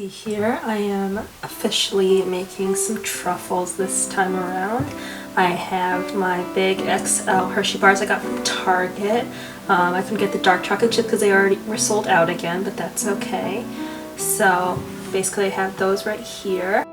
Macy here. I am officially making some truffles this time around. I have my big XL Hershey bars I got from Target. I couldn't get the dark chocolate chip because they already were sold out again, but that's okay. So basically I have those right here.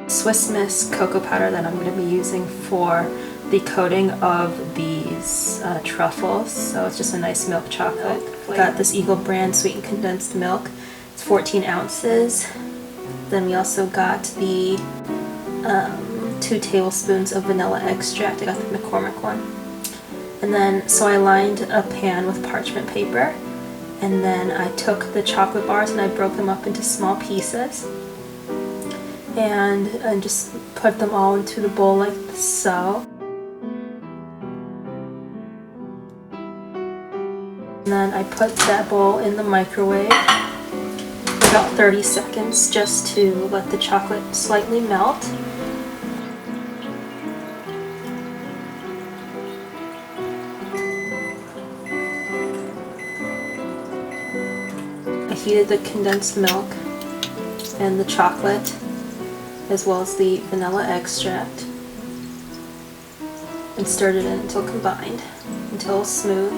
Swiss Miss cocoa powder that I'm going to be using for the coating of these truffles. So it's just a nice milk chocolate. I got this Eagle brand sweetened condensed milk. It's 14 ounces. Then we also got the 2 tablespoons of vanilla extract. I got the McCormick one. And then, so I lined a pan with parchment paper. And then I took the chocolate bars and I broke them up into small pieces. And I just put them all into the bowl like so. And then I put that bowl in the microwave for about 30 seconds just to let the chocolate slightly melt. I heated the condensed milk and the chocolate as well as the vanilla extract and stirred it in until combined, until smooth.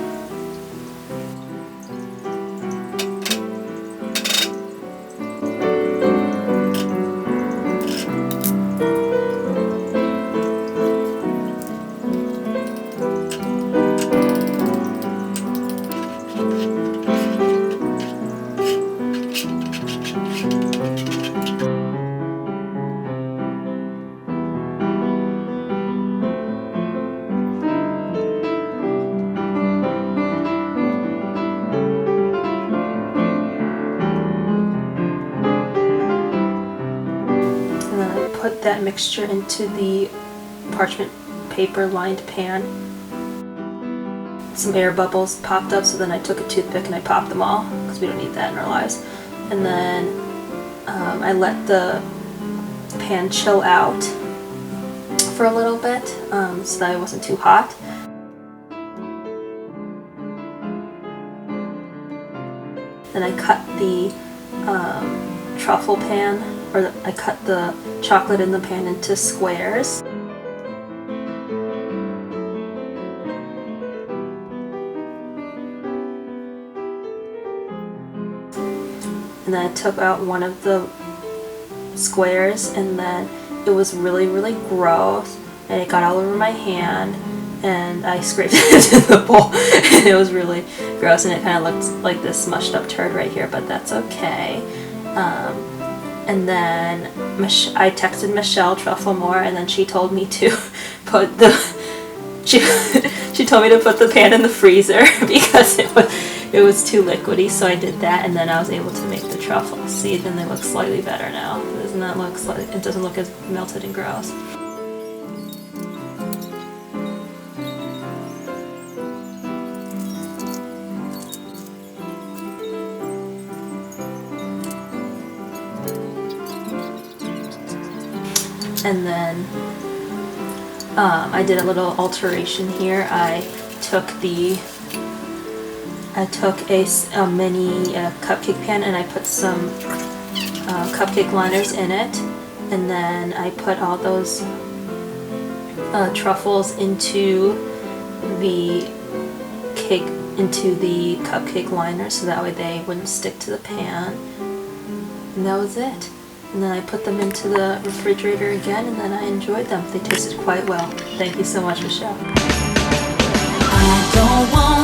Put that mixture into the parchment paper lined pan. Some air bubbles popped up, so then I took a toothpick and I popped them all because we don't need that in our lives. And then I let the pan chill out for a little bit so that it wasn't too hot. Then I cut the truffle pan, or I cut the chocolate in the pan into squares. And then I took out one of the squares, and then it was really gross, and it got all over my hand, and I scraped it into the bowl, and it was really gross, and it kind of looked like this mushed up turd right here, but that's okay. And then I texted Michelle Trufflemore, and then she told me to put the she told me to put the pan in the freezer because it was too liquidy. So I did that, and then I was able to make the truffles. See, then they look slightly better now. Doesn't that look slightly? It doesn't look as melted and gross. And then I did a little alteration here. I took a mini cupcake pan and I put some cupcake liners in it, and then I put all those truffles into the cupcake liner, so that way they wouldn't stick to the pan. And that was it. And then I put them into the refrigerator again, and then I enjoyed them. They tasted quite well. Thank you so much, Michelle. I don't want